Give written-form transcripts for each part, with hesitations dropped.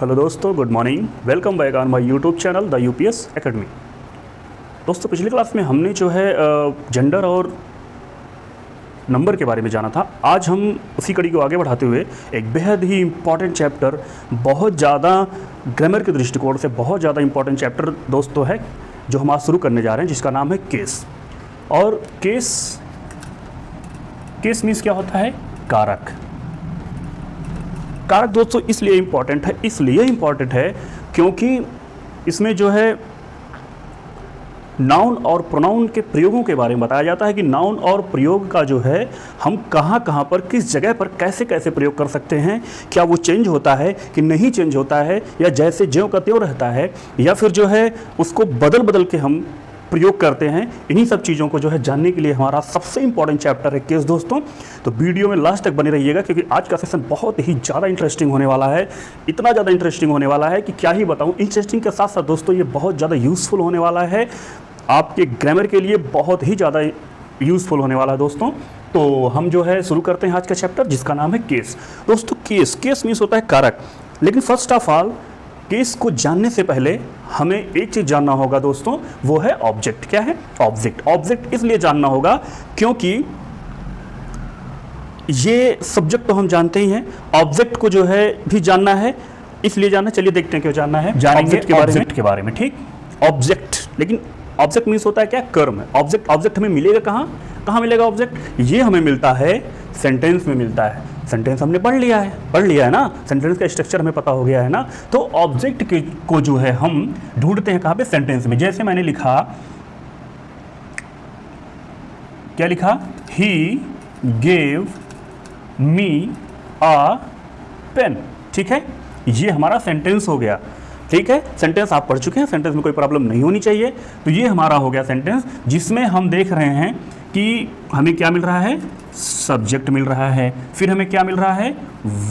Hello दोस्तों, good morning. Welcome back on my YouTube channel the UPS academy. दोस्तों, पिछली class में हमने जो है जेंडर और नंबर के बारे में जाना था। आज हम उसी कड़ी को आगे बढ़ाते हुए एक बेहद ही इम्पॉर्टेंट चैप्टर, बहुत ज़्यादा ग्रामर के दृष्टिकोण से बहुत ज़्यादा इम्पॉर्टेंट चैप्टर दोस्तों है जो हम आज शुरू करने जा रहे हैं, जिसका नाम है केस। और केस मीन्स क्या होता है? कारक। कारक दोस्तों इसलिए इम्पॉर्टेंट है क्योंकि इसमें जो है नाउन और प्रोनाउन के प्रयोगों के बारे में बताया जाता है कि नाउन और प्रयोग का जो है हम कहाँ पर किस जगह पर कैसे प्रयोग कर सकते हैं, क्या वो चेंज होता है कि नहीं चेंज होता है, या जैसे ज्यों का त्यों रहता है, या फिर जो है उसको बदल के हम प्रयोग करते हैं। इन्हीं सब चीज़ों को जो है जानने के लिए हमारा सबसे इंपॉर्टेंट चैप्टर है केस दोस्तों। तो वीडियो में लास्ट तक बने रहिएगा क्योंकि आज का सेशन बहुत ही ज़्यादा इंटरेस्टिंग होने वाला है। इतना ज़्यादा इंटरेस्टिंग होने वाला है कि क्या ही बताऊं। इंटरेस्टिंग के साथ साथ दोस्तों ये बहुत ज़्यादा यूज़फुल होने वाला है, आपके ग्रामर के लिए बहुत ही ज़्यादा यूज़फुल होने वाला है दोस्तों। तो हम जो है शुरू करते हैं आज का चैप्टर, जिसका नाम है केस। दोस्तों केस मीन्स होता है कारक। लेकिन फर्स्ट ऑफ ऑल केस को जानने से पहले हमें एक चीज़ जानना होगा दोस्तों, वो है ऑब्जेक्ट। क्या है? ऑब्जेक्ट इसलिए जानना होगा क्योंकि ये सब्जेक्ट तो हम जानते ही हैं, ऑब्जेक्ट को जो है भी जानना है, इसलिए जानना। चलिए देखते हैं क्यों जानना है। जानेंगे ऑब्जेक्ट के बारे में। ठीक, ऑब्जेक्ट। लेकिन ऑब्जेक्ट मीन्स होता है क्या? कर्म। ऑब्जेक्ट हमें मिलेगा कहाँ मिलेगा ऑब्जेक्ट? ये हमें मिलता है सेंटेंस में मिलता है। सेंटेंस हमने पढ़ लिया है ना, सेंटेंस का स्ट्रक्चर हमें पता हो गया है ना। तो ऑब्जेक्ट को जो है हम ढूंढते हैं कहाँ पे? सेंटेंस में। जैसे मैंने लिखा, क्या लिखा? He gave me a pen. ठीक है, ये हमारा सेंटेंस हो गया। ठीक है, सेंटेंस आप पढ़ चुके हैं, सेंटेंस में कोई प्रॉब्लम नहीं होनी चाहिए। तो ये हमारा हो गया सेंटेंस, जिसमें हम देख रहे हैं कि हमें क्या मिल रहा है? सब्जेक्ट मिल रहा है, फिर हमें क्या मिल रहा है?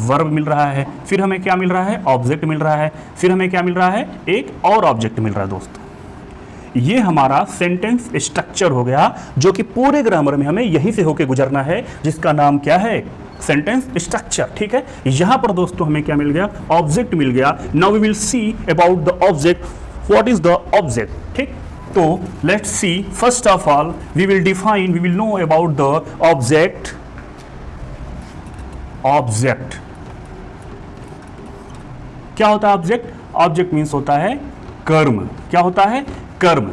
वर्ब मिल रहा है, फिर हमें क्या मिल रहा है? ऑब्जेक्ट मिल रहा है, फिर हमें क्या मिल रहा है? एक और ऑब्जेक्ट मिल रहा है दोस्तों। ये हमारा सेंटेंस स्ट्रक्चर हो गया, जो कि पूरे ग्रामर में हमें यहीं से होके गुजरना है, जिसका नाम क्या है? Sentence structure. ठीक है, यहां पर दोस्तों हमें क्या मिल गया? ऑब्जेक्ट मिल गया। Now we will see about the object, what is the object. ठीक, तो let's see. First of all we will know about the object. क्या होता है ऑब्जेक्ट? ऑब्जेक्ट मीन्स होता है कर्म। क्या होता है? कर्म।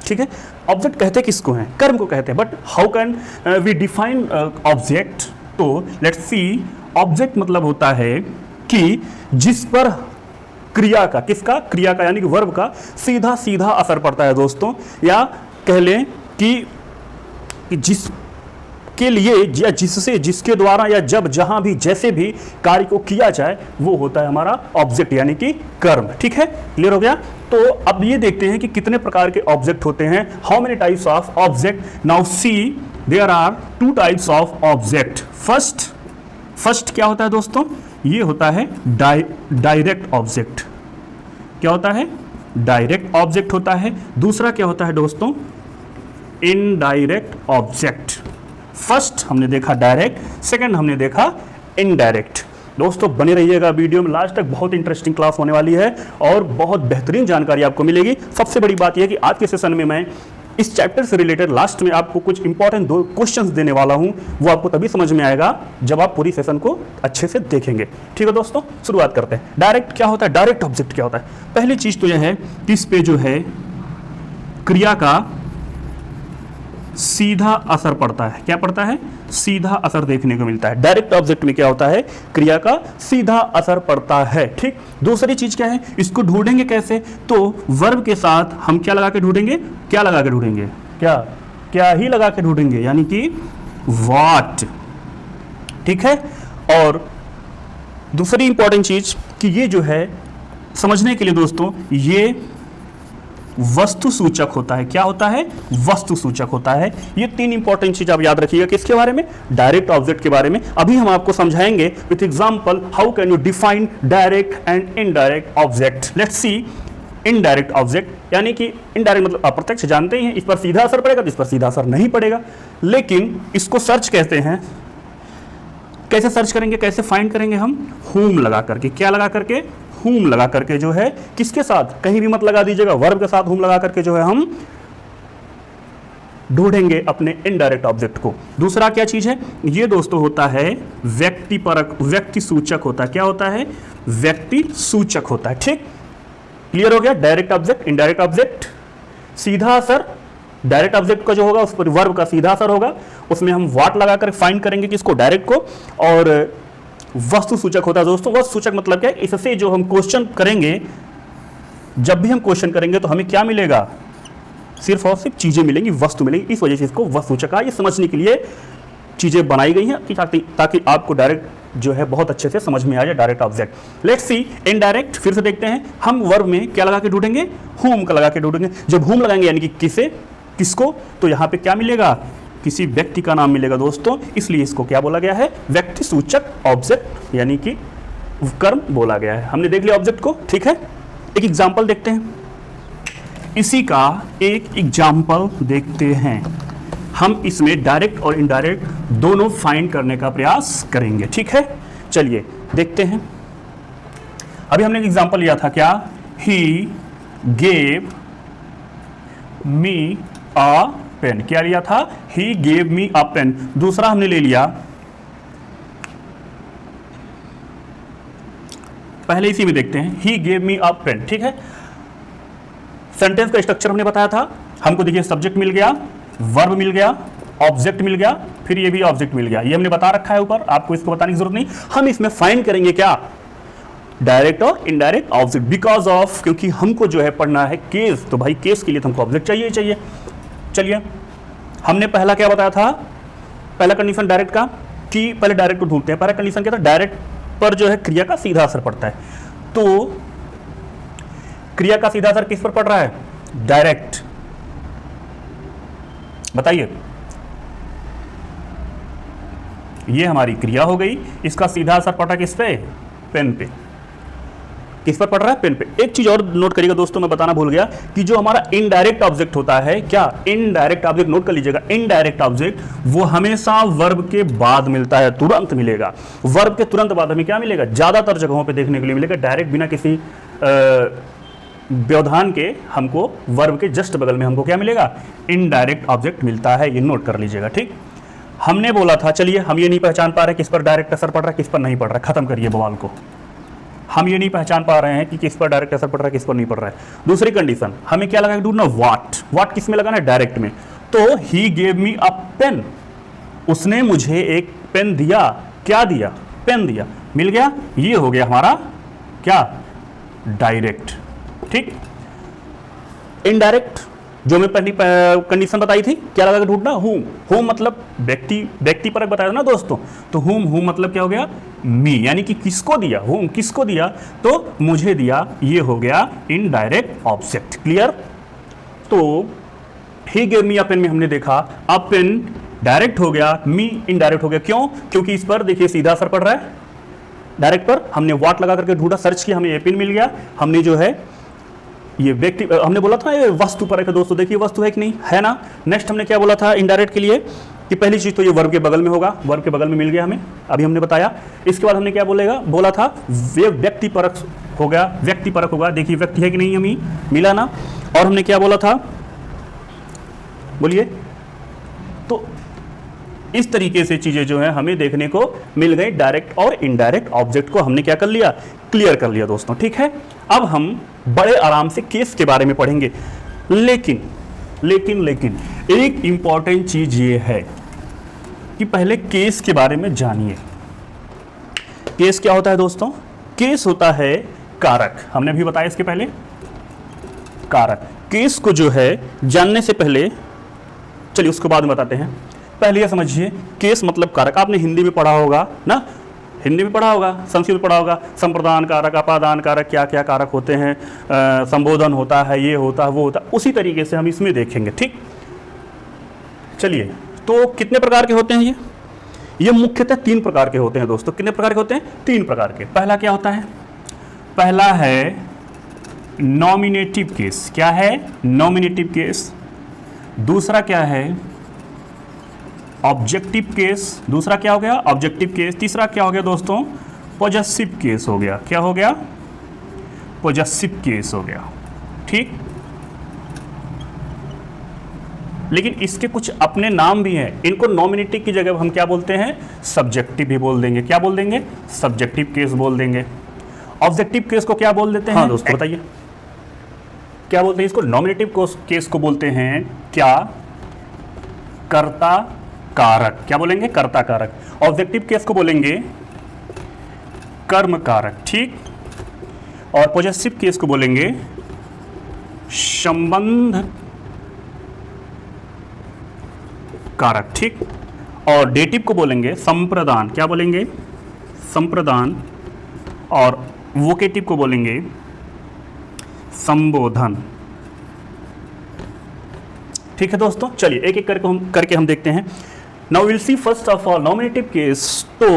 ठीक है, ऑब्जेक्ट कहते किसको हैं? कर्म को कहते हैं। But how can we define object? तो लेट्स सी। ऑब्जेक्ट मतलब होता है कि जिस पर क्रिया का, किसका? क्रिया का, यानी कि वर्ब का सीधा असर पड़ता है दोस्तों। या कह लें कि जिसके लिए या जिससे, जिसके द्वारा या जब, जहां भी, जैसे भी कार्य को किया जाए, वो होता है हमारा ऑब्जेक्ट, यानी कि कर्म। ठीक है, क्लियर हो गया? तो अब ये देखते हैं कि कितने प्रकार के ऑब्जेक्ट होते हैं। How many types of object? Now see, there are two types of object. First क्या होता है दोस्तों? ये होता है डायरेक्ट ऑब्जेक्ट। क्या होता है? डायरेक्ट ऑब्जेक्ट होता है। दूसरा क्या होता है दोस्तों? Indirect object. फर्स्ट हमने देखा डायरेक्ट, सेकंड हमने देखा इनडायरेक्ट। दोस्तों बने रहिएगा वीडियो में लास्ट तक, बहुत इंटरेस्टिंग क्लास होने वाली है और बहुत बेहतरीन जानकारी आपको मिलेगी। सबसे बड़ी बात यह है कि आज के सेशन में मैं इस चैप्टर से रिलेटेड लास्ट में आपको कुछ इंपॉर्टेंट 2 क्वेश्चंस देने वाला हूं। वो आपको तभी समझ में आएगा जब आप पूरी सेशन को अच्छे से देखेंगे। ठीक है दोस्तों, शुरुआत करते हैं। डायरेक्ट क्या होता है? डायरेक्ट ऑब्जेक्ट क्या होता है? पहली चीज तो यह है कि इस पे जो है क्रिया का सीधा असर पड़ता है। क्या पड़ता है? सीधा असर देखने को मिलता है। डायरेक्ट ऑब्जेक्ट में क्या होता है? क्रिया का सीधा असर पड़ता है। ठीक, दूसरी चीज क्या है? इसको ढूंढेंगे कैसे? तो वर्ब के साथ हम क्या लगा के ढूंढेंगे? क्या लगा के ढूंढेंगे? क्या ही लगा के ढूंढेंगे, यानी कि व्हाट। ठीक है, और दूसरी इंपॉर्टेंट चीज कि ये जो है समझने के लिए दोस्तों, ये वस्तु सूचक होता है। क्या होता है? वस्तु सूचक होता है। ये 3 इंपॉर्टेंट चीज आप याद रखिएगा। किसके बारे में? डायरेक्ट ऑब्जेक्ट के बारे में। अभी हम आपको समझाएंगे with example how can you define direct and indirect object. Let's see. Indirect object यानी कि इनडायरेक्ट मतलब अप्रत्यक्ष, जानते ही हैं, इस पर सीधा असर पड़ेगा, तो इस पर सीधा असर नहीं पड़ेगा। लेकिन इसको सर्च कहते हैं। कैसे सर्च करेंगे, कैसे फाइंड करेंगे हम? होम लगा करके। क्या लगा करके? whom लगा करके जो है किसके साथ, कहीं भी मत लगा दीजिएगा, वर्ब के साथ whom लगा करके जो है हम ढूंढेंगे अपने इनडायरेक्ट ऑब्जेक्ट को। दूसरा क्या चीज है, ये दोस्तों होता है व्यक्तिपरक, व्यक्ति सूचक होता है। क्या होता है, व्यक्ति सूचक होता है। ठीक, क्लियर हो गया। डायरेक्ट ऑब्जेक्ट, इनडायरेक्ट ऑब्जेक्ट, सीधा असर डायरेक्ट ऑब्जेक्ट का जो होगा उस पर वर्ब का सीधा असर होगा, उसमें हम व्हाट लगाकर फाइंड करेंगे किसको, डायरेक्ट को। और वस्तु सूचक होता है दोस्तों। वस्तु सूचक मतलब क्या है, इससे जो हम क्वेश्चन करेंगे, जब भी हम क्वेश्चन करेंगे तो हमें क्या मिलेगा, सिर्फ और सिर्फ चीजें मिलेंगी, वस्तु मिलेगी। इस वजह से इसको वस्तु सूचक कहा। ये समझने के लिए चीजें बनाई गई हैं ताकि आपको डायरेक्ट जो है बहुत अच्छे से समझ में आ जाए direct object. Let's see indirect, फिर से देखते हैं। हम वर्ब में क्या लगा के ढूंढेंगे, whom का लगा के ढूंढेंगे। जब whom लगाएंगे यानी कि किसे, किसको, तो यहाँ पे क्या मिलेगा, किसी व्यक्ति का नाम मिलेगा दोस्तों। इसलिए इसको क्या बोला गया है, व्यक्ति सूचक ऑब्जेक्ट यानी कि कर्म बोला गया है। हमने देख लिया ऑब्जेक्ट को, ठीक है। एक एग्जाम्पल देखते हैं, इसी का एक एग्जाम्पल देखते हैं। हम इसमें डायरेक्ट और इनडायरेक्ट दोनों फाइंड करने का प्रयास करेंगे, ठीक है। चलिए देखते हैं। अभी हमने एक एग्जाम्पल लिया था, क्या, ही गेव मी अ पेन। क्या लिया था, ही गेव मी अ पेन। दूसरा हमने ले लिया, पहले इसी में देखते हैं, ही गेव मी अ पेन, ठीक है। सेंटेंस का स्ट्रक्चर हमने बताया था। हमको देखिए सब्जेक्ट मिल गया, वर्ब मिल गया, ऑब्जेक्ट मिल गया, फिर ये भी ऑब्जेक्ट मिल गया। ये हमने बता रखा है ऊपर, आपको इसको बताने की जरूरत नहीं। हम इसमें फाइंड करेंगे क्या, डायरेक्ट और इनडायरेक्ट ऑब्जेक्ट, बिकॉज ऑफ, क्योंकि हमको जो है पढ़ना है केस, तो भाई केस के लिए तो हमको ऑब्जेक्ट चाहिए ही चाहिए। चलिए, हमने पहला क्या बताया था, पहला कंडीशन डायरेक्ट का, कि पहले डायरेक्ट को ढूंढते हैं। पहला कंडीशन क्या था, डायरेक्ट पर जो है क्रिया का सीधा असर पड़ता है। तो क्रिया का सीधा असर किस पर पड़ रहा है, डायरेक्ट, बताइए। ये हमारी क्रिया हो गई, इसका सीधा असर पड़ा किस पे, पेन पे। किस पर पड़ रहा है, पेन पे। एक चीज और नोट करिएगा दोस्तों, मैं बताना भूल गया कि जो हमारा इनडायरेक्ट ऑब्जेक्ट होता है, क्या, इनडायरेक्ट ऑब्जेक्ट, नोट कर लीजिएगा, इनडायरेक्ट ऑब्जेक्ट वो हमेशा वर्ब के बाद मिलता है, तुरंत मिलेगा। वर्ब के तुरंत बाद हमें क्या मिलेगा, ज्यादातर जगहों पे देखने के लिए मिलेगा। डायरेक्ट बिना किसी व्यवधान के हमको वर्ब के जस्ट बगल में हमको क्या मिलेगा, इनडायरेक्ट ऑब्जेक्ट मिलता है। ये नोट कर लीजिएगा, ठीक। हमने बोला था, चलिए हम ये नहीं पहचान पा रहे किस पर डायरेक्ट असर पड़ रहा है, किस पर नहीं पड़ रहा है। खत्म करिए बवाल को। हम ये नहीं पहचान पा रहे हैं कि किस पर डायरेक्ट असर पड़ रहा है, किस पर नहीं पड़ रहा है। दूसरी कंडीशन, हमें क्या लगा ढूंढना, व्हाट। व्हाट किस में लगाना है, डायरेक्ट में। तो ही गेव मी अ पेन, उसने मुझे एक पेन दिया। क्या दिया, पेन दिया, मिल गया। ये हो गया हमारा क्या, डायरेक्ट, ठीक। इनडायरेक्ट जो मैं पहली कंडीशन बताई थी, क्या लगा ढूंढना, whom। whom मतलब व्यक्ति परक बताया था ना दोस्तों। तो whom मतलब क्या हो गया, मी, यानी कि किसको दिया, whom किसको दिया, तो मुझे दिया। ये हो गया इनडायरेक्ट ऑब्जेक्ट, क्लियर। तो ही गेव मी अ पेन में हमने देखा, अ पेन डायरेक्ट हो गया, मी इनडायरेक्ट हो गया। क्यों, क्योंकि इस पर देखिए सीधा असर पड़ रहा है डायरेक्ट पर। हमने व्हाट लगा करके ढूंढा, सर्च किया, हमें ये पेन मिल गया। हमने जो है ये व्यक्ति, हमने बोला था ये वस्तु पर है दोस्तों, देखिए वस्तु है कि नहीं, है ना। नेक्स्ट हमने क्या बोला था इनडायरेक्ट के लिए, कि पहली चीज तो ये वर्ब के बगल में होगा, वर्ब के बगल में मिल गया हमें, अभी हमने बताया। इसके बाद हमने क्या बोला था, वे व्यक्ति परक हो गया, व्यक्ति परक होगा। देखिए व्यक्ति है कि नहीं, हमें मिला ना। और हमने क्या बोला था, बोलिए। तो इस तरीके से चीजें जो है हमें देखने को मिल गई। डायरेक्ट और इनडायरेक्ट ऑब्जेक्ट को हमने क्या कर लिया, क्लियर कर लिया दोस्तों, ठीक है। अब हम बड़े आराम से केस के बारे में पढ़ेंगे, लेकिन एक इंपॉर्टेंट चीज ये है कि पहले केस के बारे में जानिए। केस क्या होता है दोस्तों, केस होता है कारक। हमने भी बताया इसके पहले, कारक। केस को जो है जानने से पहले, चलिए उसको बाद में बताते हैं। पहले ये समझिए, केस मतलब कारक। आपने हिंदी में पढ़ा होगा ना, हिंदी में पढ़ा होगा, संस्कृत में पढ़ा होगा, संप्रदान कारक, अपादान कारक, क्या क्या कारक होते हैं, संबोधन होता है, ये होता है, वो होता है। उसी तरीके से हम इसमें देखेंगे, ठीक। चलिए, तो कितने प्रकार के होते हैं ये मुख्यतः 3 प्रकार के होते हैं दोस्तों। कितने प्रकार के होते हैं, 3 प्रकार के। पहला क्या होता है, पहला है नॉमिनेटिव केस। क्या है, नॉमिनेटिव केस। दूसरा क्या है, ऑब्जेक्टिव केस। दूसरा क्या हो गया, ऑब्जेक्टिव केस। तीसरा क्या हो गया दोस्तों, पॉजेसिव केस हो गया। क्या हो गया, पॉजेसिव केस हो गया, ठीक। लेकिन इसके कुछ अपने नाम भी हैं, इनको नॉमिनेटिव की जगह हम क्या बोलते हैं, सब्जेक्टिव भी बोल देंगे। क्या बोल देंगे, सब्जेक्टिव केस बोल देंगे। ऑब्जेक्टिव केस को क्या बोल देते हैं, हाँ दोस्तों बताइए क्या बोलते हैं इसको, नॉमिनेटिव केस को बोलते हैं क्या, कर्ता कारक। क्या बोलेंगे, कर्ता कारक। ऑब्जेक्टिव केस को बोलेंगे कर्म कारक, ठीक। और पॉजेसिव केस को बोलेंगे संबंध कारक, ठीक। और डेटिव को बोलेंगे संप्रदान। क्या बोलेंगे, संप्रदान। और वोकेटिव को बोलेंगे संबोधन, ठीक है दोस्तों। चलिए एक एक करके हम देखते हैं। Now will see first of all nominative case. तो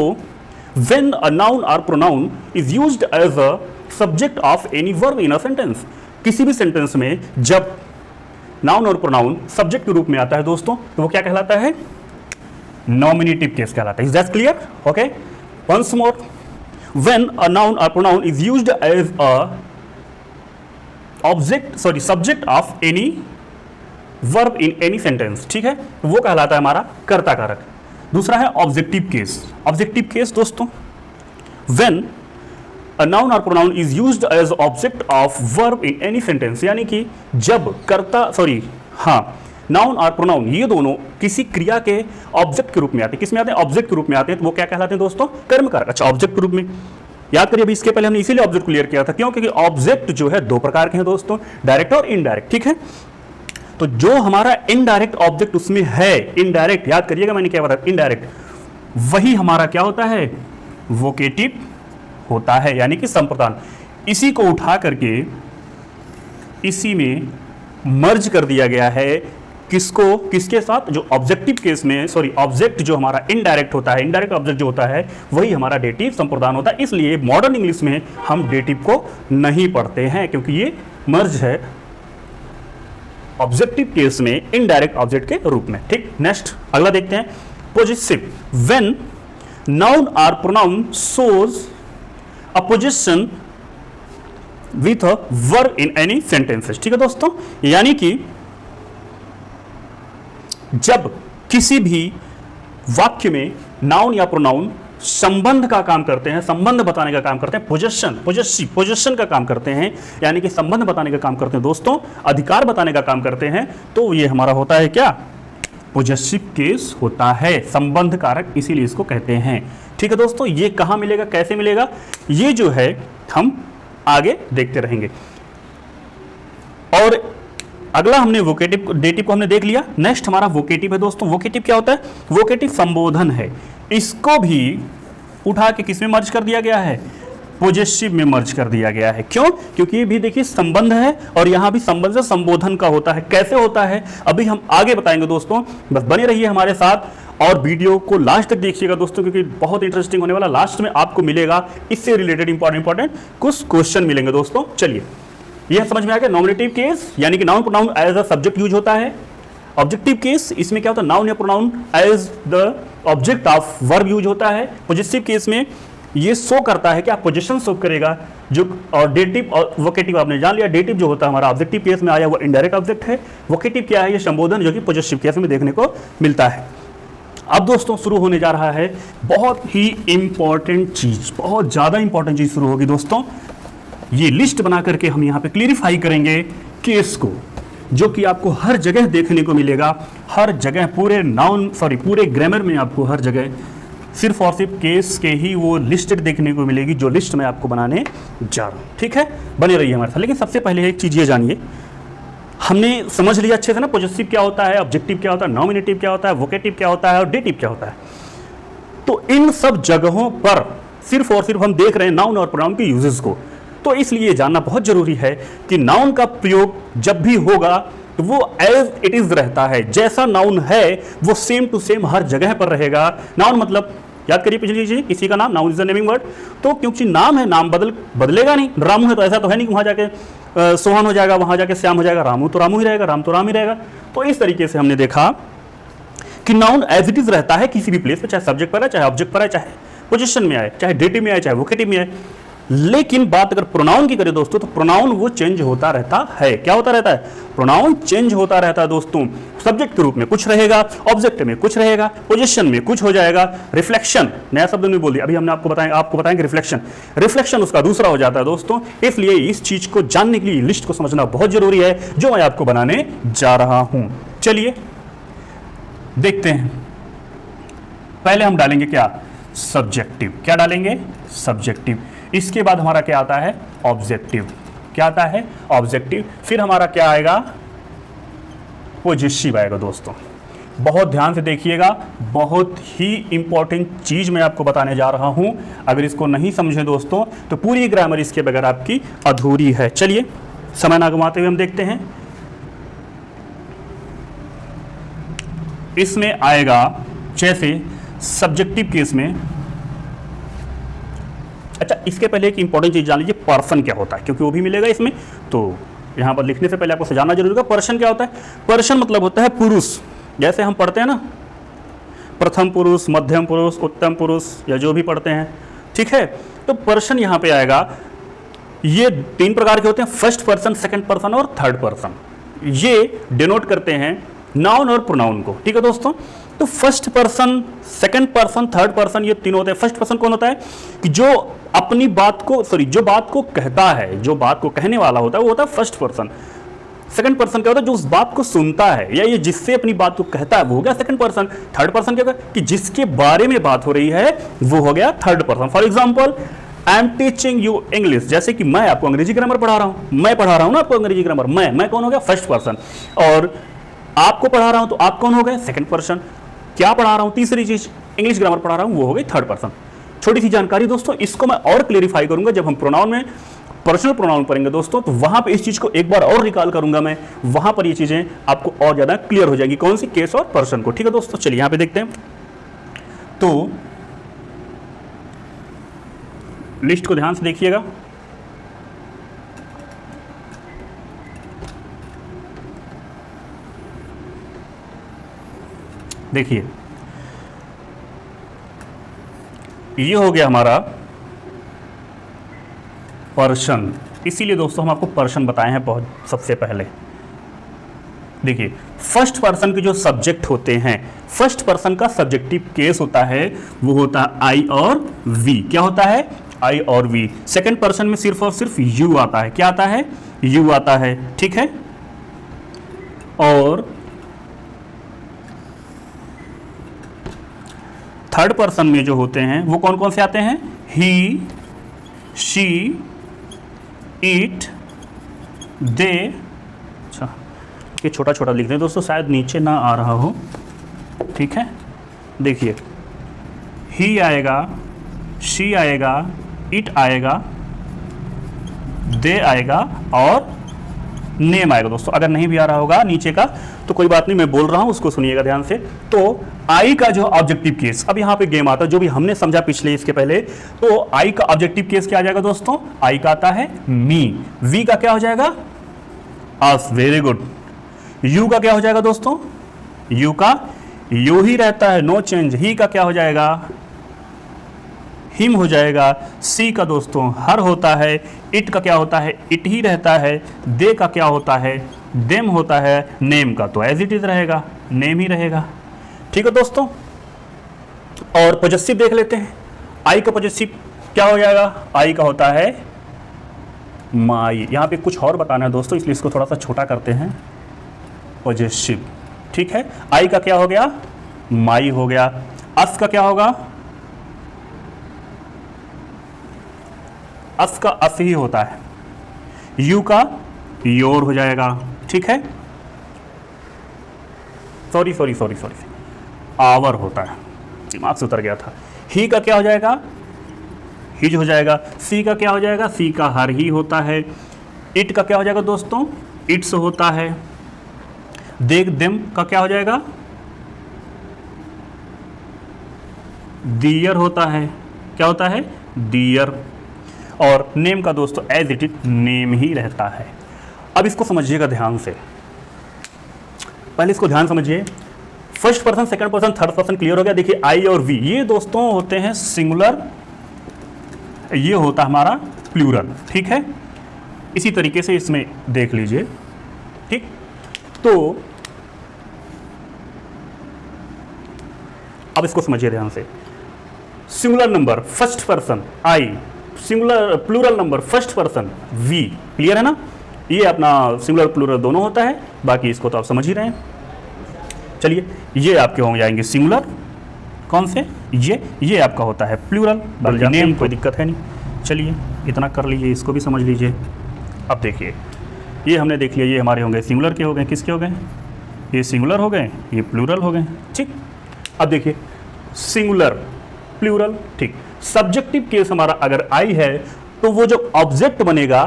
व्हेन अ नाउन और pronoun is used as a subject of any verb in a sentence, किसी भी सेंटेंस में जब नाउन और प्रोनाउन सब्जेक्ट के रूप में आता है दोस्तों, तो वो क्या कहलाता है, नॉमिनेटिव केस कहलाता है। Is that clear? Okay, once more, when a noun और pronoun is used as a subject of any verb in any sentence, ठीक है, तो वो कहलाता है हमारा कर्ता कारक। दूसरा है ऑब्जेक्टिव केस। ऑब्जेक्टिव केस दोस्तों, व्हेन अ नाउन और pronoun is used as object of verb in any sentence, यानी कि जब नाउन और प्रोनाउन ये दोनों किसी क्रिया के ऑब्जेक्ट के रूप में आते हैं। किस में आते हैं, ऑब्जेक्ट के रूप में आते हैं, तो वो क्या कहलाते हैं दोस्तों, कर्म कारक। अच्छा, ऑब्जेक्ट के रूप में याद करिए, अभी इसके पहले हमने इसीलिए ऑब्जेक्ट क्लियर किया था, क्यों, क्योंकि ऑब्जेक्ट जो है दो प्रकार के हैं दोस्तों, डायरेक्ट और इनडायरेक्ट, ठीक है। तो जो हमारा इनडायरेक्ट ऑब्जेक्ट उसमें है, इनडायरेक्ट, याद करिएगा मैंने क्या बताया, इनडायरेक्ट, वही हमारा क्या होता है, वोकेटिव होता है, यानी कि संप्रदान। इसी को उठा करके इसी में मर्ज कर दिया गया है, किसको, किसके साथ, जो ऑब्जेक्टिव केस में, ऑब्जेक्ट जो हमारा इनडायरेक्ट होता है, इनडायरेक्ट ऑब्जेक्ट जो होता है वही हमारा डेटिव संप्रदान होता है। इसलिए मॉडर्न इंग्लिश में हम डेटिव को नहीं पढ़ते हैं, क्योंकि ये मर्ज है ऑब्जेक्टिव केस में इनडायरेक्ट ऑब्जेक्ट के रूप में, ठीक। नेक्स्ट अगला देखते हैं, पॉजेसिव। व्हेन नाउन और pronoun shows a position with a verb in any sentences, ठीक है दोस्तों, यानी कि जब किसी भी वाक्य में नाउन या प्रोनाउन संबंध का काम करते हैं, संबंध बताने का काम करते हैं, पोजेशन का काम करते हैं, यानी कि संबंध बताने का काम करते हैं दोस्तों, अधिकार बताने का काम करते हैं, तो ये हमारा होता है क्या, पोजेसिव केस होता है, संबंध कारक, इसीलिए इसको कहते हैं, ठीक है दोस्तों। ये कहां मिलेगा, कैसे मिलेगा, ये जो है हम आगे देखते रहेंगे। और अगला हमने वोकेटिव, डेटिव को हमने देख लिया। नेक्स्ट हमारा वोकेटिव है दोस्तों। वोकेटिव क्या होता है, वोकेटिव संबोधन है। इसको भी उठा के किस में मर्ज कर दिया गया है, पॉजेसिव में मर्ज कर दिया गया है। क्यों, क्योंकि ये भी देखिए संबंध है, और यहां भी संबंध से संबोधन का होता है। कैसे होता है अभी हम आगे बताएंगे दोस्तों, बस बने रहिए हमारे साथ और वीडियो को लास्ट तक देखिएगा दोस्तों, क्योंकि बहुत इंटरेस्टिंग होने वाला। लास्ट में आपको मिलेगा इससे रिलेटेड इंपॉर्टेंट कुछ क्वेश्चन मिलेंगे दोस्तों। चलिए, यह समझ में आ गया। नॉमिनेटिव केस यानी कि noun pronoun as a subject use होता है। ऑब्जेक्टिव केस, इसमें क्या होता है, नाउन या pronoun as the object of verb use होता है। पॉजेसिव केस में ये शो करता है कि आप पोजीशन शो करेगा जो, और डेटिव और वोकेटिव आपने जान लिया। डेटिव जो होता है हमारा ऑब्जेक्टिव केस में आया वो इनडायरेक्ट ऑब्जेक्ट है। वोकेटिव क्या है, ये संबोधन जो कि पॉजेसिव केस में देखने को मिलता है। अब दोस्तों शुरू होने जा रहा है बहुत ही इंपॉर्टेंट चीज, बहुत ज्यादा इंपॉर्टेंट चीज शुरू होगी दोस्तों। ये लिस्ट बना करके हम यहाँ पे क्लियरिफाई करेंगे केस को, जो कि आपको हर जगह देखने को मिलेगा, हर जगह, पूरे ग्रामर में आपको हर जगह सिर्फ और सिर्फ केस के ही वो लिस्टेड देखने को मिलेगी, जो लिस्ट मैं आपको बनाने जा रहा हूँ, ठीक है। बने रहिए हमारे साथ। लेकिन सबसे पहले एक चीज़ ये जानिए, हमने समझ लिया अच्छे से ना पॉजेसिव क्या होता है, ऑब्जेक्टिव क्या होता है, नॉमिनेटिव क्या होता है, वोकेटिव क्या होता है और डेटिव क्या होता है। तो इन सब जगहों पर सिर्फ और सिर्फ हम देख रहे हैं नाउन और प्रोनाउन के यूजेस को। तो इसलिए जानना बहुत जरूरी है कि नाउन का प्रयोग जब भी होगा तो वो एज इट इज रहता है, जैसा नाउन है वो सेम टू सेम हर जगह पर रहेगा। नाउन मतलब याद करिए पिछली चीज, किसी का नाम, noun is the naming word. तो क्योंकि नाम है, नाम बदलेगा नहीं। रामू है तो ऐसा तो है नहीं कि वहां जाके सोहन हो जाएगा, वहां जाके श्याम हो जाएगा। रामू तो रामू ही रहेगा, राम तो राम ही रहेगा। तो इस तरीके से हमने देखा कि नाउन एज इट इज रहता है किसी भी प्लेस पे, चाहे सब्जेक्ट पर है, चाहे ऑब्जेक्ट पर है, चाहे पोजीशन में आए, चाहे डेटिव में आए, चाहे वोकेटिव में आए। लेकिन बात अगर प्रोनाउन की करें दोस्तों, तो प्रोनाउन वो चेंज होता रहता है। क्या होता रहता है? प्रोनाउन चेंज होता रहता है दोस्तों। सब्जेक्ट के रूप में कुछ रहेगा, ऑब्जेक्ट में कुछ रहेगा, पोजीशन में कुछ हो जाएगा, रिफ्लेक्शन, नया शब्द नहीं बोल दिया अभी हमने, आपको बताएंगे रिफ्लेक्शन उसका दूसरा हो जाता है दोस्तों। इसलिए इस चीज को जानने के लिए लिस्ट को समझना बहुत जरूरी है, जो मैं आपको बनाने जा रहा हूं। चलिए देखते हैं। पहले हम डालेंगे क्या? सब्जेक्टिव। क्या डालेंगे? सब्जेक्टिव। इसके बाद हमारा क्या आता है? ऑब्जेक्टिव। क्या आता है? ऑब्जेक्टिव। फिर हमारा क्या आएगा? पॉजिटिव आएगा दोस्तों। बहुत ध्यान से देखिएगा, बहुत ही इंपॉर्टेंट चीज मैं आपको बताने जा रहा हूं। अगर इसको नहीं समझे दोस्तों, तो पूरी ग्रामर इसके बगैर आपकी अधूरी है। चलिए समय ना गंवाते हुए हम देखते हैं। इसमें आएगा जैसे सब्जेक्टिव केस में, अच्छा इसके पहले एक इंपॉर्टेंट चीज जान लीजिए, पर्सन क्या होता है, क्योंकि वो भी मिलेगा इसमें। तो यहां पर लिखने से पहले आपको समझना जरूरी होगा पर्सन क्या होता है। पर्सन मतलब होता है पुरुष। जैसे हम पढ़ते हैं ना, प्रथम पुरुष, मध्यम पुरुष, उत्तम पुरुष, या जो भी पढ़ते हैं, ठीक है। तो पर्सन यहां पे आएगा। ये 3 प्रकार के होते हैं, फर्स्ट पर्सन, सेकंड पर्सन और थर्ड पर्सन। ये डिनोट करते हैं नाउन और प्रोनाउन को, ठीक है दोस्तों। तो first person, second person, third person, ये तीन होते हैं। फर्स्ट पर्सन कौन होता है? कि जो अपनी बात को, जो बात को कहता है, जो बात को कहने वाला होता है, वो होता है फर्स्ट पर्सन। सेकंड पर्सन क्या होता है? जो उस बात को सुनता है, या ये जिससे अपनी बात को कहता है, वो हो गया सेकंड पर्सन। थर्ड पर्सन क्या होगा? कि जिसके बारे में बात हो रही है, वो हो गया third person. For example, I am teaching you English. जैसे कि मैं आपको अंग्रेजी ग्रामर पढ़ा रहा हूं, मैं पढ़ा रहा हूं ना आपको अंग्रेजी ग्रामर। मैं कौन हो गया? First person. और आपको पढ़ा रहा हूं, तो आप कौन हो गए? Second person. क्या पढ़ा रहा हूं? तीसरी चीज, इंग्लिश ग्रामर पढ़ा रहा हूं, वो हो गई थर्ड पर्सन। छोटी सी जानकारी दोस्तों, इसको मैं और क्लेरिफाई करूंगा जब हम प्रोनाउन में पर्सनल प्रोनाउन पढ़ेंगे दोस्तों, तो वहां पे इस चीज को एक बार और रिकॉल करूंगा मैं। वहां पर ये चीजें आपको और ज्यादा क्लियर हो जाएगी, कौन सी? केस और पर्सन को, ठीक है दोस्तों। चलिए यहां पे देखते हैं। तो लिस्ट को ध्यान से देखिएगा। देखिए, ये हो गया हमारा पर्सन। इसीलिए दोस्तों हम आपको पर्सन बताए हैं बहुत सबसे पहले। देखिए, फर्स्ट पर्सन के जो सब्जेक्ट होते हैं, फर्स्ट पर्सन का सब्जेक्टिव केस होता है, वो होता है आई और वी। क्या होता है? आई और वी। सेकंड पर्सन में सिर्फ और सिर्फ यू आता है। क्या आता है? यू आता है, ठीक है। और थर्ड पर्सन में जो होते हैं, वो कौन कौन से आते हैं? ही, शी, इट, दे। अच्छा, ये छोटा छोटा लिख दें दोस्तों, शायद नीचे ना आ रहा हो, ठीक है। देखिए, ही आएगा, शी आएगा, इट आएगा, दे आएगा और नेम आएगा दोस्तों। अगर नहीं भी आ रहा होगा नीचे का तो कोई बात नहीं, मैं बोल रहा हूं, उसको सुनिएगा ध्यान से। तो आई का जो ऑब्जेक्टिव केस, अब यहां पे गेम आता है, जो भी हमने समझा पिछले इसके पहले। तो आई का ऑब्जेक्टिव केस क्या आ जाएगा दोस्तों? आई का आता है मी। वी का क्या हो जाएगा? अस। Very good. यू का क्या हो जाएगा दोस्तों? यू का यू ही रहता है, नो चेंज। ही का क्या हो जाएगा? हिम हो जाएगा। सी का दोस्तों हर होता है। इट का क्या होता है? इट ही रहता है। दे का क्या होता है? देम होता है। नेम का तो एज इट इज रहेगा, नेम ही रहेगा, ठीक है दोस्तों। और पॉजेसिव देख लेते हैं। आई का पॉजेसिव क्या हो जाएगा? आई का होता है माई। यहां पे कुछ और बताना है दोस्तों, इसलिए इसको थोड़ा सा छोटा करते हैं। पॉजेसिव, ठीक है। आई का क्या हो गया? माई हो गया। अस का क्या होगा? अस का अस ही होता है। यू का योर हो जाएगा, ठीक है। सॉरी, आवर होता है, दिमाग से उतर गया था। ही का क्या हो जाएगा? हिज हो जाएगा। सी का क्या हो जाएगा? सी का हर ही होता है। इट का क्या हो जाएगा दोस्तों? इट्स होता है। देम का क्या हो जाएगा? दियर होता है। क्या होता है? दियर। और नेम का दोस्तों एज इट इज नेम ही रहता है। अब इसको समझिएगा ध्यान से, पहले इसको ध्यान समझिए। First person, second person, third person clear हो गया। देखिए आई और वी, ये दोस्तों होते हैं सिंगुलर, ये होता हमारा प्लूरल, ठीक है। इसी तरीके से इसमें देख लीजिए, ठीक। तो अब इसको समझिए ध्यान से। Singular number first person I, singular plural number first person we, clear है ना। ये अपना सिंगुलर प्लूरल दोनों होता है, बाकी इसको तो आप समझ ही रहे हैं। चलिए ये आपके हो जाएंगे सिंगुलर, कौन से, ये आपका होता है प्लूरल, बाकी नेम कोई दिक्कत है नहीं। चलिए इतना कर लीजिए, इसको भी समझ लीजिए। अब देखिए ये हमने देख लिया, ये हमारे होंगे सिंगुलर के हो गए, किसके हो गए, ये सिंगुलर हो गए, ये प्लूरल हो गए, ठीक। अब देखिए सिंगुलर प्लूरल, ठीक। सब्जेक्टिव केस हमारा अगर आई है तो वो जो ऑब्जेक्ट बनेगा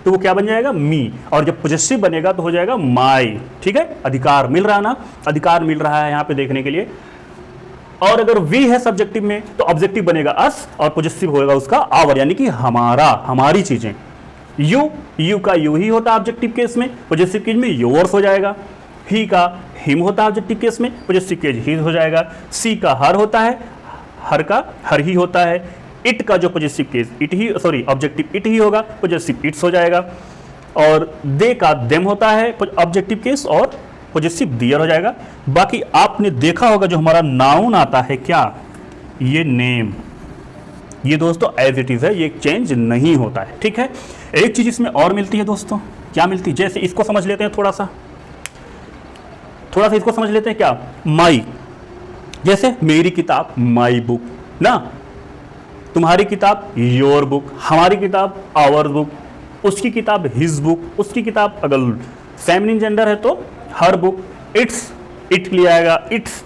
तो वो क्या बन जाएगा, मी, और जब पॉजेसिव बनेगा तो हो जाएगा माई, ठीक है। अधिकार मिल रहा है ना, अधिकार मिल रहा है यहाँ पे देखने के लिए। और अगर वी है सब्जेक्टिव में तो ऑब्जेक्टिव बनेगा अस और पॉजेसिव होगा उसका आवर, यानी कि हमारा, हमारी चीजें। यू का यू ही होता है ऑब्जेक्टिव केस में, पॉजेसिव केस में योर्स हो जाएगा। ही का हिम होता है ऑब्जेक्टिव केस में, पॉजेसिव केस ही हो जाएगा। सी का हर होता है, हर का हर ही होता है। इट का जो possessive case it he, sorry objective it ही होगा, पॉजेसिव इट्स हो जाएगा। और दे का देम होता है ऑब्जेक्टिव केस और पॉजेसिव दियर हो जाएगा। बाकी आपने देखा होगा जो हमारा नाउन आता है क्या, ये नेम, ये दोस्तों एज इट इज है, ये चेंज नहीं होता है, ठीक है। एक चीज इसमें और मिलती है दोस्तों, क्या मिलती है, जैसे इसको समझ लेते हैं थोड़ा सा इसको समझ लेते हैं क्या, माई, जैसे मेरी किताब माई बुक ना, तुम्हारी किताब योर बुक, हमारी किताब आवर बुक, उसकी किताब हिज बुक, उसकी किताब अगर फेमिनिन जेंडर है तो हर बुक, इट्स, इट लिया आएगा, इट्स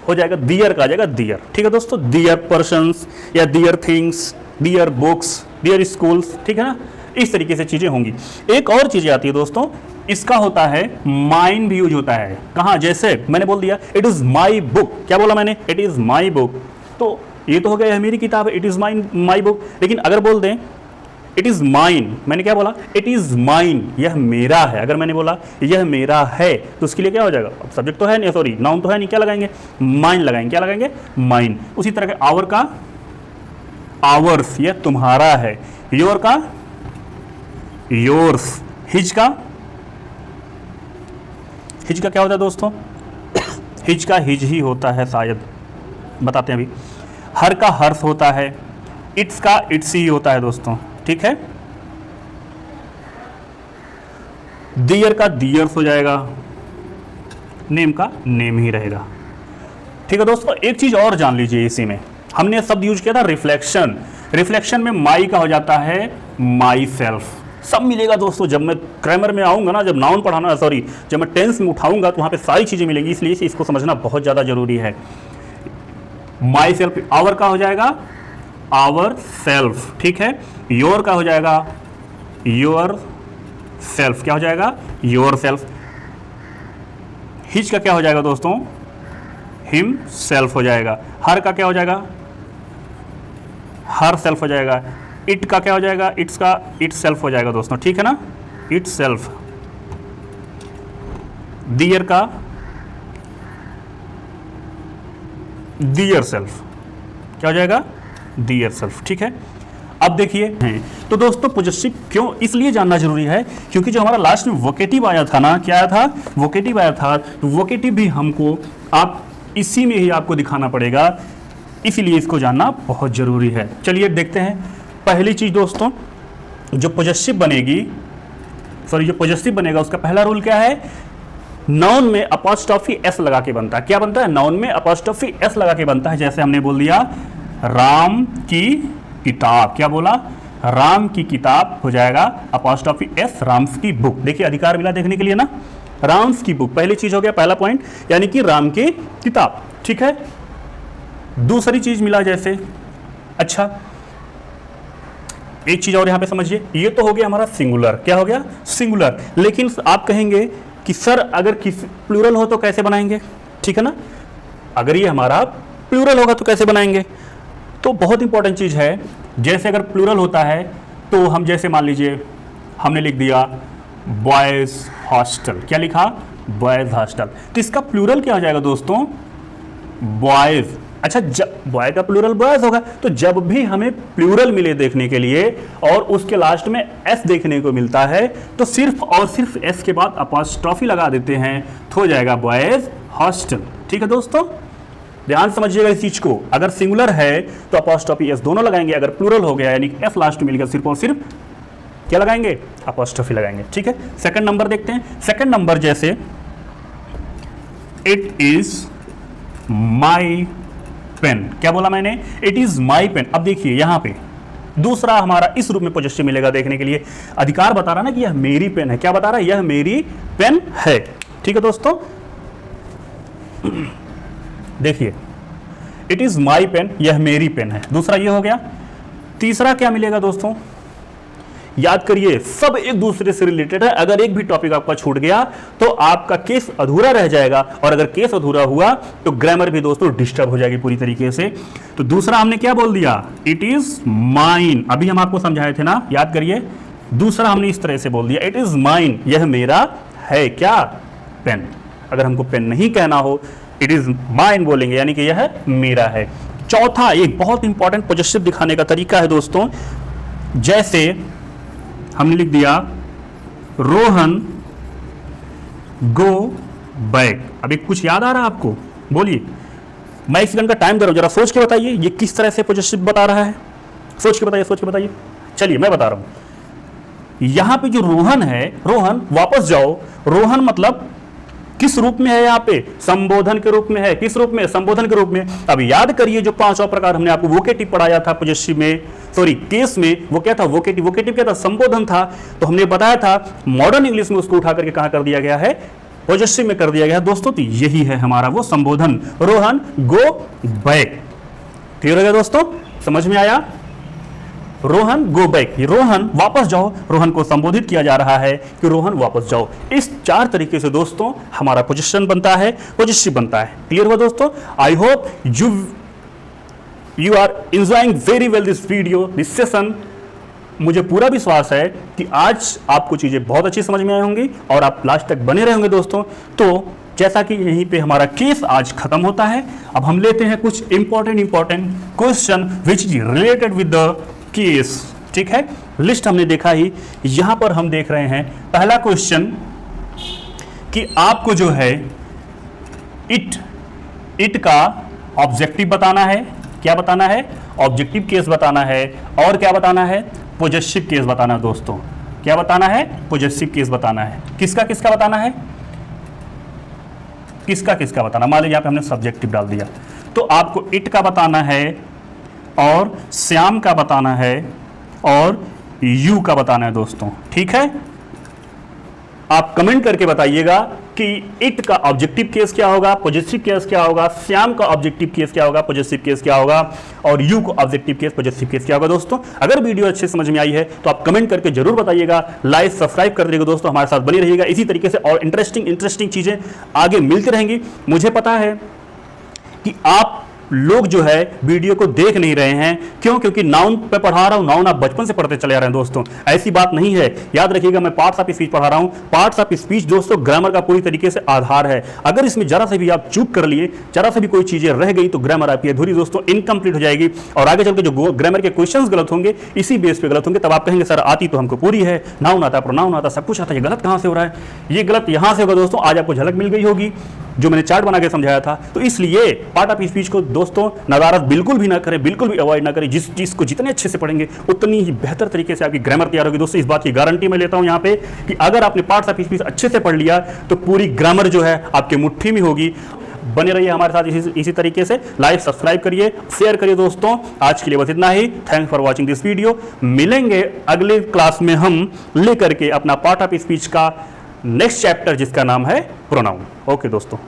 हो जाएगा, दियर का आ जाएगा दियर, ठीक है दोस्तों। दियर पर्सन्स या दियर थिंग्स, दियर बुक्स, दियर स्कूल्स, ठीक है ना, इस तरीके से चीजें होंगी। एक और चीज आती है दोस्तों, इसका होता है माइन भी यूज होता है, कहाँ, जैसे मैंने बोल दिया इट इज माई बुक, क्या बोला मैंने, इट इज माई बुक, तो ये तो हो गया मेरी किताब है, इट इज माई बुक। लेकिन अगर बोल दें इट इज माइन, मैंने क्या बोला, इट इज माइन, यह मेरा है। अगर मैंने बोला यह मेरा है तो उसके लिए क्या हो जाएगा, अब सब्जेक्ट तो है नहीं, सॉरी नाउन तो है नहीं, क्या लगाएंगे, माइन लगाएंगे, क्या लगाएंगे, माइन। उसी तरह के आवर का आवर्स, यह तुम्हारा है। योर का योर्स, हिज का क्या होता है दोस्तों, हिज का हिज ही होता है, शायद बताते हैं अभी। हर का हर्ष होता है, इट्स का इट्स ही होता है दोस्तों, ठीक है। दियर का दियर्स हो जाएगा, नेम का नेम ही रहेगा, ठीक है दोस्तों। एक चीज और जान लीजिए, इसी में हमने शब्द यूज किया था रिफ्लेक्शन। रिफ्लेक्शन में माई का हो जाता है माई सेल्फ, सब मिलेगा दोस्तों। जब मैं ग्रामर में आऊँगा ना, जब नाउन पढ़ाना, सॉरी जब मैं टेंस में उठाऊंगा तो वहाँ पे सारी चीज़ें मिलेंगी, इसलिए इसको समझना बहुत ज़्यादा जरूरी है। माई सेल्फ, आवर का हो जाएगा आवर सेल्फ, ठीक है। योर का हो जाएगा योर सेल्फ, क्या हो जाएगा, योर सेल्फ। हिज का क्या हो जाएगा दोस्तों, हिम सेल्फ हो जाएगा। हर का क्या हो जाएगा, हर सेल्फ हो जाएगा। इट का क्या हो जाएगा, इट्स का इट सेल्फ हो जाएगा दोस्तों, ठीक है ना, इट सेल्फ। दियर का दियर सेल्फ, क्या हो जाएगा, दियर सेल्फ, ठीक है। अब देखिए तो दोस्तों पॉजेसिव क्यों इसलिए जानना जरूरी है, क्योंकि जो हमारा लास्ट में वोकेटिव आया था ना, क्या आया था, वोकेटिव आया था, तो वोकेटिव भी हमको आप इसी में ही आपको दिखाना पड़ेगा, इसीलिए इसको जानना बहुत जरूरी है। चलिए देखते हैं। पहली चीज दोस्तों, जो पॉजेसिव बनेगी, सॉरी जो पॉजेसिव बनेगा उसका पहला रूल क्या है, नाउन में अपॉस्ट्रोफी एस लगा के बनता है। क्या बनता है, नाउन में अपॉस्ट्रोफी एस लगा के बनता है। जैसे हमने बोल दिया राम की किताब, क्या बोला, राम की किताब हो जाएगा अपॉस्ट्रोफी एस, राम्स की बुक। देखिए अधिकार मिला देखने के लिए ना, राम्स की बुक पहली चीज हो गया, पहला पॉइंट, यानी कि राम की किताब, ठीक है। दूसरी चीज मिला जैसे, अच्छा एक चीज और यहां पे समझिए, ये तो हो गया हमारा सिंगुलर, क्या हो गया, सिंगुलर। लेकिन आप कहेंगे कि सर अगर प्लूरल हो तो कैसे बनाएंगे, ठीक है ना, अगर ये हमारा प्लूरल होगा तो कैसे बनाएंगे, तो बहुत इंपॉर्टेंट चीज है। जैसे अगर प्लूरल होता है तो हम जैसे मान लीजिए हमने लिख दिया बॉयज हॉस्टल, क्या लिखा, बॉयज हॉस्टल, तो इसका प्लूरल क्या हो जाएगा दोस्तों, बॉयज, अच्छा, जब बॉय का प्लूरल बॉयज होगा, तो जब भी हमें प्लूरल मिले देखने के लिए और उसके लास्ट में एस देखने को मिलता है, तो सिर्फ और सिर्फ एस के बाद अपॉस्ट्रोफी लगा देते हैं, तो हो जाएगा बॉयज हॉस्टल। ठीक है दोस्तों, ध्यान समझिएगा इस चीज को। अगर सिंगुलर है तो अपॉस्ट्रोफी एस दोनों लगाएंगे, अगर प्लूरल हो गया यानी एस लास्ट मिल गया, सिर्फ और सिर्फ क्या लगाएंगे, अपॉस्ट्रोफी लगाएंगे। ठीक है, सेकंड नंबर देखते हैं। सेकंड नंबर जैसे इट इज माई पेन, क्या बोला मैंने, इट इज माई पेन। अब देखिए यहां पे दूसरा हमारा इस रूप में पोजेसिव मिलेगा देखने के लिए, अधिकार बता रहा ना कि यह मेरी पेन है, क्या बता रहा है, यह मेरी पेन है। ठीक है दोस्तों, देखिए इट इज माई पेन, यह मेरी पेन है, दूसरा ये हो गया। तीसरा क्या मिलेगा दोस्तों, याद करिए सब एक दूसरे से रिलेटेड है, अगर एक भी टॉपिक आपका छूट गया तो आपका केस अधूरा रह जाएगा, और अगर केस अधूरा हुआ तो ग्रामर भी दोस्तों डिस्टर्ब हो जाएगी पूरी तरीके से। तो दूसरा हमने क्या बोल दिया, इट इज माइन, अभी हम आपको समझाए थे ना, याद करिए। दूसरा हमने इस तरह से बोल दिया, इट इज माइन, यह मेरा है, क्या, पेन। अगर हमको पेन नहीं कहना हो, इट इज माइन बोलेंगे, यानी कि यह मेरा है। चौथा एक बहुत इंपॉर्टेंट पॉजिटिव दिखाने का तरीका है दोस्तों, जैसे हमने लिख दिया रोहन गो बैक। अभी कुछ याद आ रहा है आपको, बोलिए। मैं एक सेकंड का टाइम दे रहा हूं, जरा सोच के बताइए ये किस तरह से पॉजिटिव बता रहा है, सोच के बताइए, सोच के बताइए। चलिए मैं बता रहा हूं, यहां पे जो रोहन है, रोहन वापस जाओ, रोहन मतलब किस रूप में है, यहाँ पे संबोधन के रूप में है, किस रूप में, संबोधन के रूप में। अब याद करिए जो पांचवा प्रकार हमने आपको वोकेटिव पढ़ाया था पॉजिटिव में, सॉरी केस में, वो क्या था, वोकेटिव। वोकेटिव क्या था, संबोधन था। तो हमने बताया था मॉडर्न इंग्लिश में उसको उठा करके कहां कर दिया गया है, पॉजिटिव में कर दिया गया है दोस्तों। तो यही है हमारा वो संबोधन, रोहन गो बैक। क्लियर हो गया दोस्तों, समझ में आया, रोहन गो बैक, रोहन वापस जाओ, रोहन को संबोधित किया जा रहा है कि रोहन वापस जाओ। इस चार तरीके से दोस्तों हमारा पोजीशन बनता है, पॉजिटिव बनता है। क्लियर हुआ दोस्तों, I hope you are enjoying very well this video, this session. मुझे पूरा विश्वास है कि आज आपको चीजें बहुत अच्छी समझ में आई होंगी और आप लास्ट तक बने रहेंगे दोस्तों। तो जैसा कि यहीं पे हमारा केस आज खत्म होता है, अब हम लेते हैं कुछ important question which is related with the case. ठीक है, लिस्ट हमने देखा ही, यहां पर हम देख रहे हैं पहला क्वेश्चन कि आपको जो है इट का ऑब्जेक्टिव बताना है, क्या बताना है, ऑब्जेक्टिव केस बताना है, और क्या बताना है, पॉजिटिव केस बताना है दोस्तों। क्या बताना है, पॉजिटिव केस बताना है। किसका किसका बताना है, किसका किसका बताना, मान लीजिए यहां पे हमने सब्जेक्टिव डाल दिया, तो आपको इट का बताना है और श्याम का बताना है और यू का बताना है दोस्तों। ठीक है, आप कमेंट करके बताइएगा कि इट का ऑब्जेक्टिव केस क्या होगा, पॉजिटिव केस क्या होगा, श्याम का ऑब्जेक्टिव केस क्या होगा, पॉजिटिव केस क्या होगा, और यू का ऑब्जेक्टिव केस, पॉजिटिव केस क्या होगा दोस्तों। अगर वीडियो अच्छे समझ में आई है तो आप कमेंट करके जरूर बताइएगा, लाइक सब्सक्राइब कर दीजिएगा दोस्तों, हमारे साथ बनी रहिएगा इसी तरीके से, और इंटरेस्टिंग चीजें आगे मिलती रहेंगी। मुझे पता है कि आप लोग जो है वीडियो को देख नहीं रहे हैं, क्यों, क्योंकि नाउन पे पढ़ा रहा हूं, नाउन आप बचपन से पढ़ते चले आ रहे हैं दोस्तों, ऐसी बात नहीं है। याद रखिएगा मैं पार्ट्स ऑफ स्पीच पढ़ा रहा हूं, पार्ट्स ऑफ स्पीच दोस्तों ग्रामर का पूरी तरीके से आधार है। अगर इसमें जरा से भी आप चूक कर लिए, जरा से भी कोई चीजें रह गई तो ग्रामर आपकी अधूरी दोस्तों, इनकम्प्लीट हो जाएगी, और आगे चल के जो ग्रामर के क्वेश्चंस गलत होंगे इसी बेस पे गलत होंगे, तब आप कहेंगे सर आती तो हमको पूरी है, नाउन आता, प्रोनाउन आता, सब कुछ आता, ये गलत कहां से हो रहा है, ये गलत यहां से होगा दोस्तों। आज आपको झलक मिल गई होगी जो मैंने चार्ट बना के समझाया था। तो इसलिए पार्ट ऑफ स्पीच को दोस्तों नदारत बिल्कुल भी ना करें, बिल्कुल भी अवॉइड ना करें। जिस चीज को जितने अच्छे से पढ़ेंगे उतनी ही बेहतर तरीके से आपकी ग्रामर तैयार होगी दोस्तों। इस बात की गारंटी मैं लेता हूं यहां पे कि अगर आपने पार्ट ऑफ स्पीच अच्छे से पढ़ लिया तो पूरी ग्रामर जो है आपके मुट्ठी में होगी। बने रहिए हमारे साथ इसी तरीके से, लाइक सब्सक्राइब करिए, शेयर करिए दोस्तों। आज के लिए बस इतना ही, thanks for watching this video. मिलेंगे अगले क्लास में हम लेकर के अपना पार्ट ऑफ स्पीच का नेक्स्ट चैप्टर जिसका नाम है प्रोनाउन। ओके दोस्तों।